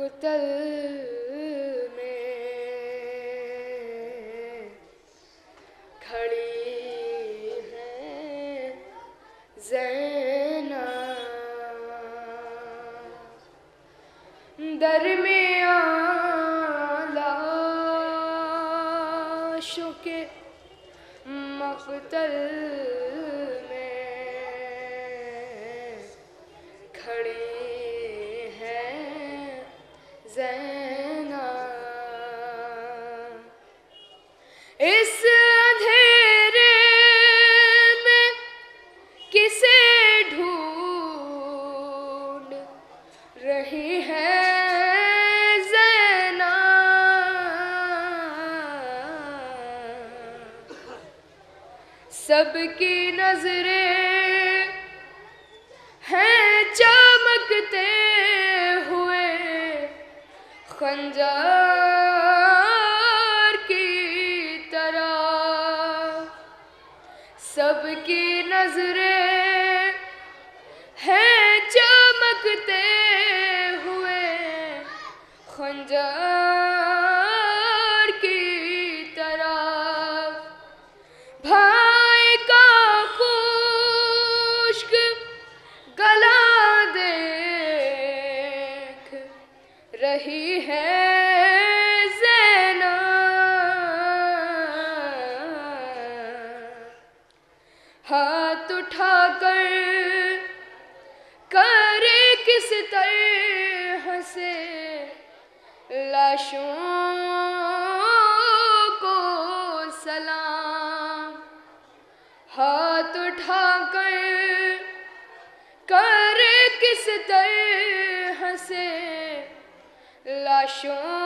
मक़तल में खड़ी है ज़ैनब, दरमियान लाशों के मक़तल में खड़ी है ज़ैनब। इस अंधेरे में किसे ढूंढ रही है ज़ैनब, सबकी नजरें हैं चमकते हुए खंजर की तरह, सबकी नजरें हैं चमकते हुए खंजर की तरह। भाई का खुश्क गला देख रही है ज़ैनब, हाथ उठाकर करे किस तरह से लाशों को सलाम, हाथ उठाकर करे किस तरह से लाशों